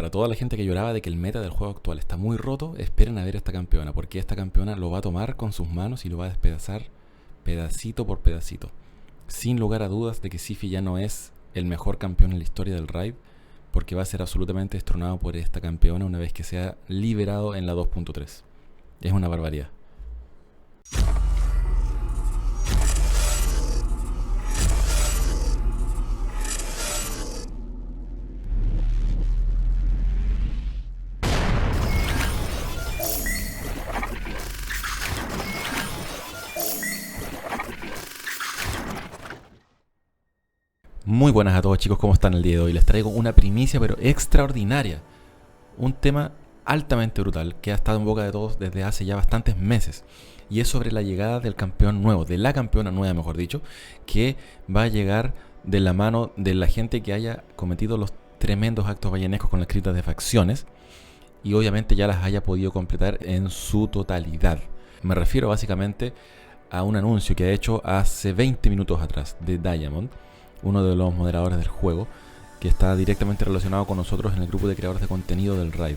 para toda la gente que lloraba de que el meta del juego actual está muy roto, esperen a ver esta campeona, porque esta campeona lo va a tomar con sus manos y lo va a despedazar pedacito por pedacito. Sin lugar a dudas de que Sify ya no es el mejor campeón en la historia del raid, porque va a ser absolutamente destronado por esta campeona una vez que sea liberado en la 2.3. Es una barbaridad. Muy buenas a todos chicos, ¿cómo están el día de hoy? Les traigo una primicia pero extraordinaria. Un tema altamente brutal que ha estado en boca de todos desde hace ya bastantes meses. Y es sobre la llegada del campeón nuevo, de la campeona nueva mejor dicho, que va a llegar de la mano de la gente que haya cometido los tremendos actos ballenescos con las criptas de facciones. Y obviamente ya las haya podido completar en su totalidad. Me refiero básicamente a un anuncio que ha hecho hace 20 minutos atrás de Diamond, uno de los moderadores del juego, que está directamente relacionado con nosotros en el grupo de creadores de contenido del raid.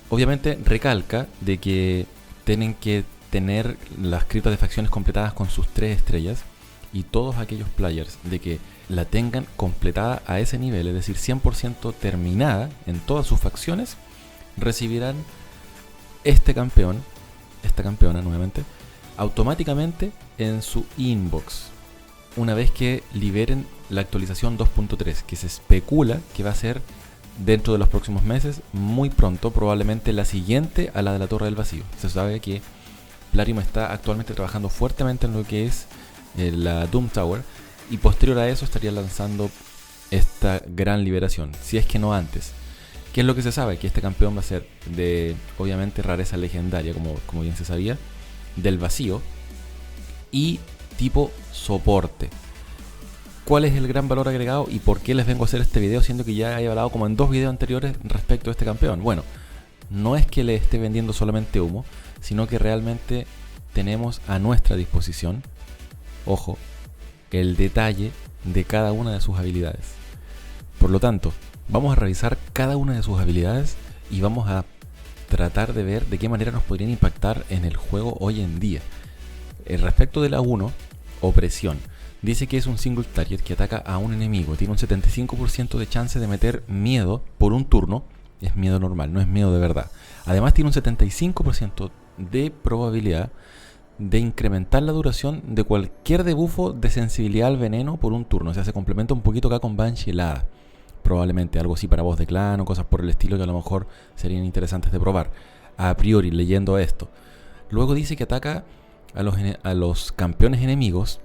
Obviamente recalca de que tienen que tener las criptas de facciones completadas con sus 3 estrellas, y todos aquellos players de que la tengan completada a ese nivel, es decir 100% terminada en todas sus facciones, recibirán esta campeona nuevamente, automáticamente en su inbox, una vez que liberen la actualización 2.3, que se especula que va a ser dentro de los próximos meses, muy pronto, probablemente la siguiente a la de la Torre del Vacío. Se sabe que Plarium está actualmente trabajando fuertemente en lo que es la Doom Tower, y posterior a eso estaría lanzando esta gran liberación, si es que no antes. ¿Qué es lo que se sabe? Que este campeón va a ser de, obviamente, rareza legendaria, como bien se sabía, del vacío, y tipo soporte. ¿Cuál es el gran valor agregado y por qué les vengo a hacer este video, siendo que ya he hablado como en 2 videos anteriores respecto a este campeón? Bueno, no es que le esté vendiendo solamente humo, sino que realmente tenemos a nuestra disposición, ojo, el detalle de cada una de sus habilidades. Por lo tanto, vamos a revisar cada una de sus habilidades y vamos a tratar de ver de qué manera nos podrían impactar en el juego hoy en día. Respecto de la 1, opresión, dice que es un single target que ataca a un enemigo, tiene un 75% de chance de meter miedo por un turno, es miedo normal, no es miedo de verdad. Además tiene un 75% de probabilidad de incrementar la duración de cualquier debuffo de sensibilidad al veneno por un turno. O sea, se complementa un poquito acá con Banshee helada, probablemente algo así para voz de clan o cosas por el estilo que a lo mejor serían interesantes de probar a priori leyendo esto. Luego dice que ataca a los campeones enemigos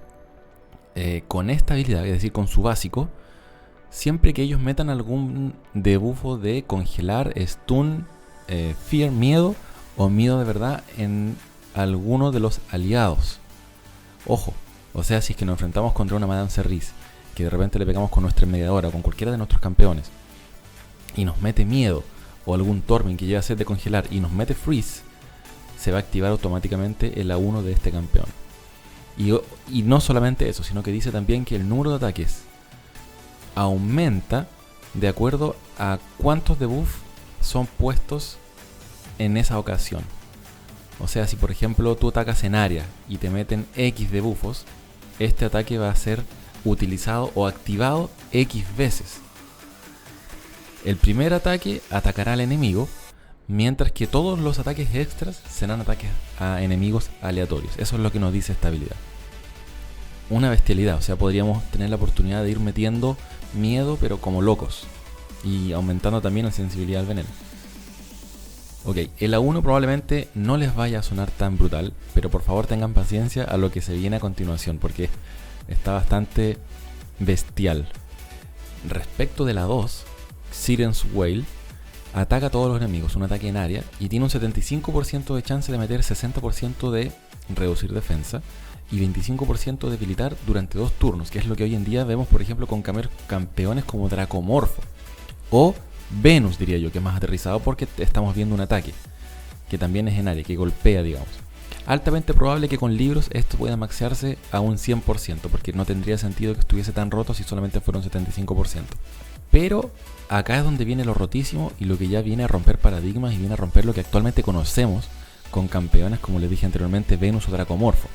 con esta habilidad, es decir, con su básico, siempre que ellos metan algún debuffo de congelar, stun, fear, miedo o miedo de verdad en alguno de los aliados. Ojo, o sea, si es que nos enfrentamos contra una Madame Cerris, que de repente le pegamos con nuestra mediadora o con cualquiera de nuestros campeones y nos mete miedo, o algún Tormin que lleva a ser de congelar y nos mete freeze, se va a activar automáticamente el A1 de este campeón. Y no solamente eso, sino que dice también que el número de ataques aumenta de acuerdo a cuántos debuff son puestos en esa ocasión. O sea, si por ejemplo tú atacas en área y te meten X debuffos, este ataque va a ser utilizado o activado X veces. El primer ataque atacará al enemigo, mientras que todos los ataques extras serán ataques a enemigos aleatorios. Eso es lo que nos dice esta habilidad. Una bestialidad, o sea, podríamos tener la oportunidad de ir metiendo miedo pero como locos, y aumentando también la sensibilidad al veneno. Ok, el A1 probablemente no les vaya a sonar tan brutal, pero por favor tengan paciencia a lo que se viene a continuación, porque está bastante bestial. Respecto de la 2, Siren's Wail ataca a todos los enemigos, un ataque en área, y tiene un 75% de chance de meter 60% de reducir defensa y 25% de debilitar durante 2 turnos, que es lo que hoy en día vemos por ejemplo con campeones como Dracomorfo o Venus, diría yo, que es más aterrizado porque estamos viendo un ataque que también es en área, que golpea, digamos. Altamente probable que con libros esto pueda maxearse a un 100%, porque no tendría sentido que estuviese tan roto si solamente fuera un 75%. Pero acá es donde viene lo rotísimo y lo que ya viene a romper paradigmas y viene a romper lo que actualmente conocemos con campeones, como les dije anteriormente, Venus o Dracomorfo.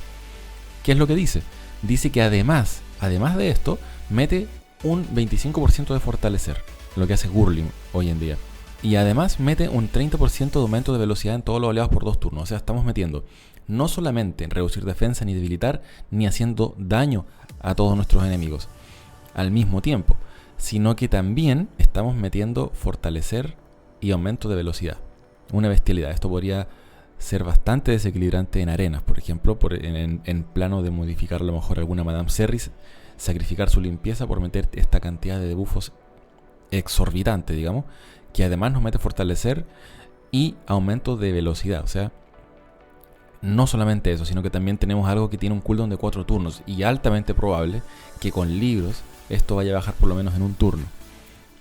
¿Qué es lo que dice? Dice que además de esto, mete un 25% de fortalecer, lo que hace Gurlin hoy en día. Y además mete un 30% de aumento de velocidad en todos los aliados por 2 turnos. O sea, estamos metiendo no solamente en reducir defensa ni debilitar, ni haciendo daño a todos nuestros enemigos al mismo tiempo, sino que también estamos metiendo fortalecer y aumento de velocidad. Una bestialidad. Esto podría ser bastante desequilibrante en arenas, por ejemplo, en plano de modificar a lo mejor alguna Madame Serris, sacrificar su limpieza por meter esta cantidad de debuffos exorbitante, digamos, que además nos mete fortalecer y aumento de velocidad. O sea, no solamente eso, sino que también tenemos algo que tiene un cooldown de 4 turnos y altamente probable que con libros esto vaya a bajar por lo menos en un turno.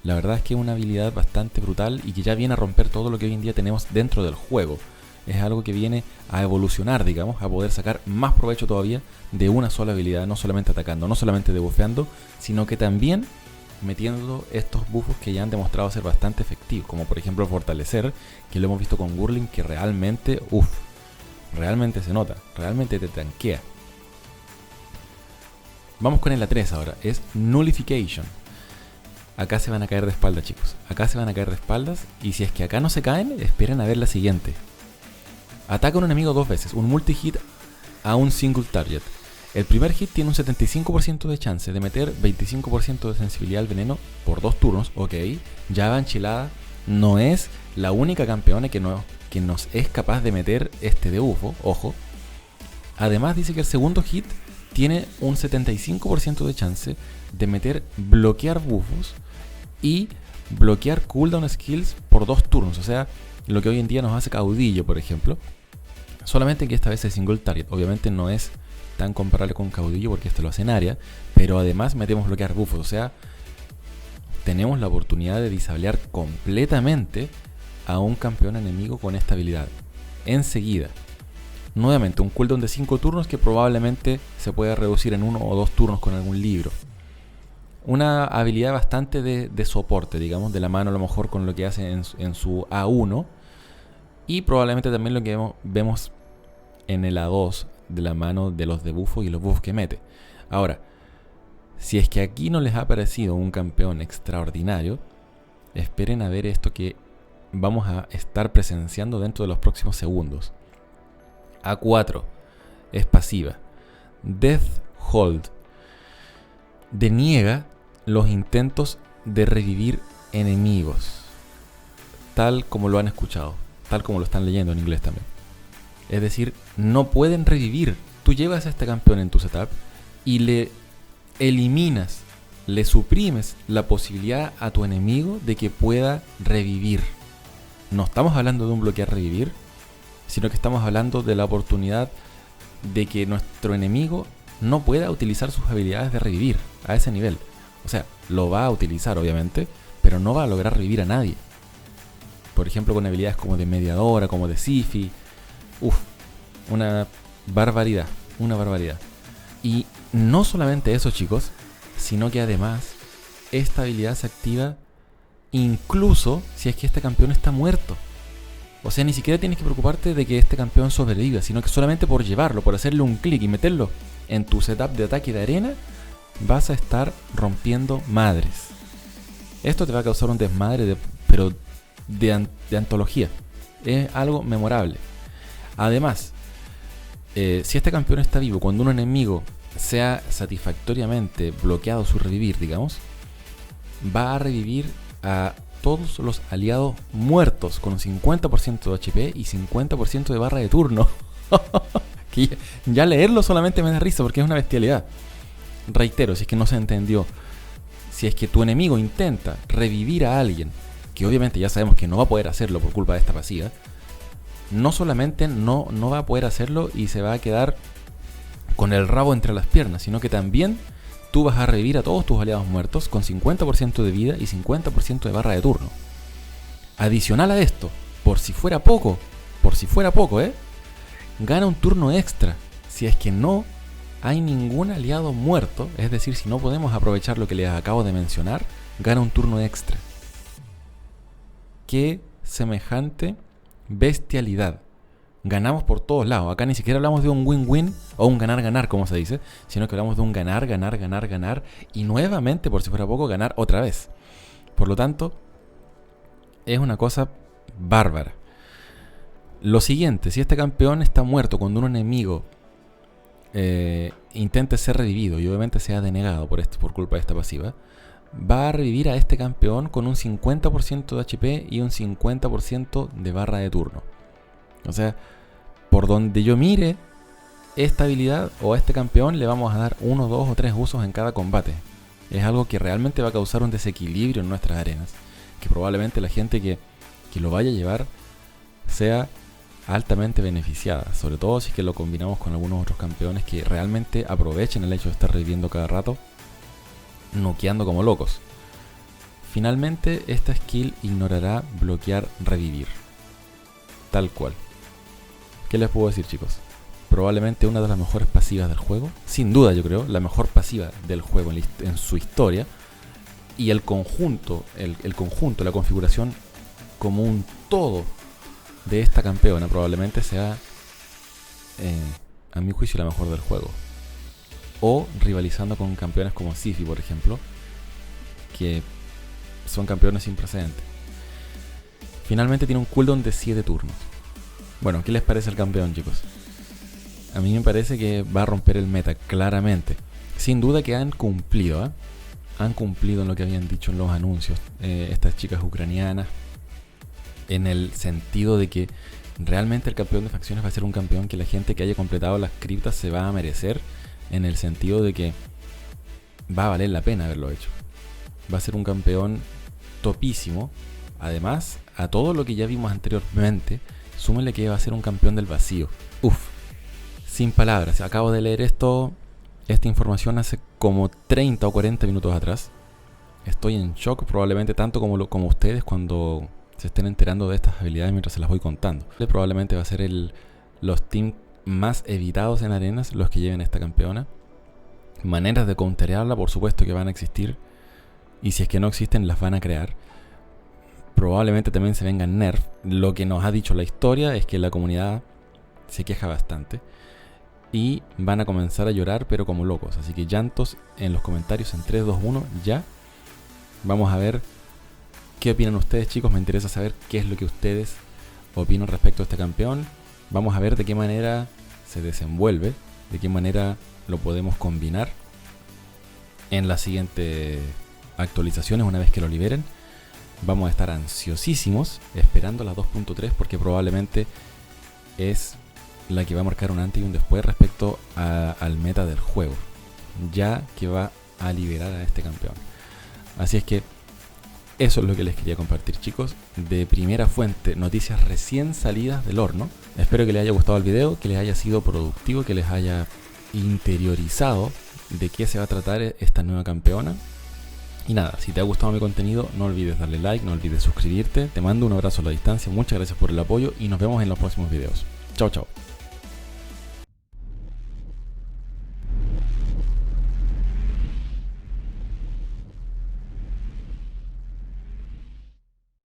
La verdad es que es una habilidad bastante brutal y que ya viene a romper todo lo que hoy en día tenemos dentro del juego. Es algo que viene a evolucionar, digamos, a poder sacar más provecho todavía de una sola habilidad, no solamente atacando, no solamente debuffeando, sino que también metiendo estos buffos que ya han demostrado ser bastante efectivos, como por ejemplo fortalecer, que lo hemos visto con Gurlin, que realmente, realmente se nota, realmente te tanquea. Vamos con el A3 ahora, es Nullification. Acá se van a caer de espaldas, chicos, acá se van a caer de espaldas, y si es que acá no se caen, esperen a ver la siguiente. Ataca a un enemigo 2 veces, un multi-hit a un single target. El primer hit tiene un 75% de chance de meter 25% de sensibilidad al veneno por 2 turnos. Ok, Java Enchilada no es la única campeona que nos es capaz de meter este debuffo, ojo. Además dice que el segundo hit tiene un 75% de chance de meter bloquear buffos y bloquear cooldown skills por 2 turnos. O sea, lo que hoy en día nos hace Caudillo, por ejemplo. Solamente que esta vez es single target. Obviamente no es tan comparable con Caudillo porque esto lo hace en área, pero además metemos bloquear buffos, o sea, tenemos la oportunidad de disablear completamente a un campeón enemigo con esta habilidad enseguida. Nuevamente un cooldown de 5 turnos que probablemente se pueda reducir en 1 o 2 turnos con algún libro. Una habilidad bastante de soporte, digamos, de la mano a lo mejor con lo que hace en su A1 y probablemente también lo que vemos en el A2 de la mano de los debuffos y los buffos que mete. Ahora, si es que aquí no les ha parecido un campeón extraordinario, esperen a ver esto que vamos a estar presenciando dentro de los próximos segundos. A4 es pasiva. Death Hold deniega los intentos de revivir enemigos, tal como lo han escuchado, tal como lo están leyendo en inglés también. Es decir, no pueden revivir. Tú llevas a este campeón en tu setup y le eliminas, le suprimes la posibilidad a tu enemigo de que pueda revivir. No estamos hablando de un bloquear revivir, sino que estamos hablando de la oportunidad de que nuestro enemigo no pueda utilizar sus habilidades de revivir a ese nivel. O sea, lo va a utilizar obviamente, pero no va a lograr revivir a nadie. Por ejemplo, con habilidades como de mediadora, como de Siphi. Una barbaridad, una barbaridad. Y no solamente eso, chicos, sino que además esta habilidad se activa incluso si es que este campeón está muerto. O sea, ni siquiera tienes que preocuparte de que este campeón sobreviva, sino que solamente por llevarlo, por hacerle un clic y meterlo en tu setup de ataque de arena, vas a estar rompiendo madres. Esto te va a causar un desmadre, pero de antología. Es algo memorable. Además, si este campeón está vivo, cuando un enemigo sea satisfactoriamente bloqueado su revivir, digamos, va a revivir a todos los aliados muertos con un 50% de HP y 50% de barra de turno. Que ya leerlo solamente me da risa porque es una bestialidad. Reitero, si es que no se entendió, si es que tu enemigo intenta revivir a alguien, que obviamente ya sabemos que no va a poder hacerlo por culpa de esta pasiva, no solamente no va a poder hacerlo y se va a quedar con el rabo entre las piernas, sino que también tú vas a revivir a todos tus aliados muertos con 50% de vida y 50% de barra de turno. Adicional a esto, por si fuera poco, gana un turno extra si es que no hay ningún aliado muerto, es decir, si no podemos aprovechar lo que les acabo de mencionar, gana un turno extra. Qué semejante bestialidad. Ganamos por todos lados. Acá ni siquiera hablamos de un win-win o un ganar-ganar, como se dice, sino que hablamos de un ganar, ganar, ganar, ganar y nuevamente, por si fuera poco, ganar otra vez. Por lo tanto, es una cosa bárbara. Lo siguiente, si este campeón está muerto cuando un enemigo intente ser revivido y obviamente sea denegado por culpa de esta pasiva, va a revivir a este campeón con un 50% de HP y un 50% de barra de turno. O sea, por donde yo mire esta habilidad o a este campeón le vamos a dar 1, 2 o 3 usos en cada combate. Es algo que realmente va a causar un desequilibrio en nuestras arenas, que probablemente la gente que lo vaya a llevar sea altamente beneficiada, sobre todo si es que lo combinamos con algunos otros campeones que realmente aprovechen el hecho de estar reviviendo cada rato, noqueando como locos. Finalmente, esta skill ignorará bloquear revivir. Tal cual. ¿Qué les puedo decir, chicos? Probablemente una de las mejores pasivas del juego. Sin duda, yo creo, la mejor pasiva del juego en su historia. Y el conjunto, la configuración como un todo de esta campeona probablemente sea, a mi juicio, la mejor del juego. O rivalizando con campeones como Sify, por ejemplo, que son campeones sin precedente. Finalmente tiene un cooldown de 7 turnos. Bueno, ¿qué les parece el campeón, chicos? A mí me parece que va a romper el meta, claramente. Sin duda que han cumplido, han cumplido en lo que habían dicho en los anuncios estas chicas ucranianas, en el sentido de que realmente el campeón de facciones va a ser un campeón que la gente que haya completado las criptas se va a merecer, en el sentido de que va a valer la pena haberlo hecho. Va a ser un campeón topísimo. Además, a todo lo que ya vimos anteriormente, súmenle que va a ser un campeón del vacío. Uf, sin palabras. Acabo de leer esta información hace como 30 o 40 minutos atrás. Estoy en shock, probablemente tanto como ustedes cuando se estén enterando de estas habilidades mientras se las voy contando. Probablemente va a ser los teams más evitados en arenas los que lleven esta campeona. Maneras de counterearla, por supuesto que van a existir. Y si es que no existen, las van a crear. Probablemente también se vengan nerf. Lo que nos ha dicho la historia es que la comunidad se queja bastante. Y van a comenzar a llorar, pero como locos. Así que llantos en los comentarios en 3, 2, 1, ya. Vamos a ver qué opinan ustedes, chicos. Me interesa saber qué es lo que ustedes opinan respecto a este campeón. Vamos a ver de qué manera se desenvuelve, de qué manera lo podemos combinar en las siguientes actualizaciones una vez que lo liberen. Vamos a estar ansiosísimos esperando la 2.3 porque probablemente es la que va a marcar un antes y un después respecto al meta del juego, ya que va a liberar a este campeón. Así es que eso es lo que les quería compartir, chicos, de primera fuente, noticias recién salidas del horno. Espero que les haya gustado el video, que les haya sido productivo, que les haya interiorizado de qué se va a tratar esta nueva campeona. Y nada, si te ha gustado mi contenido, no olvides darle like, no olvides suscribirte. Te mando un abrazo a la distancia, muchas gracias por el apoyo y nos vemos en los próximos videos. Chao, chao.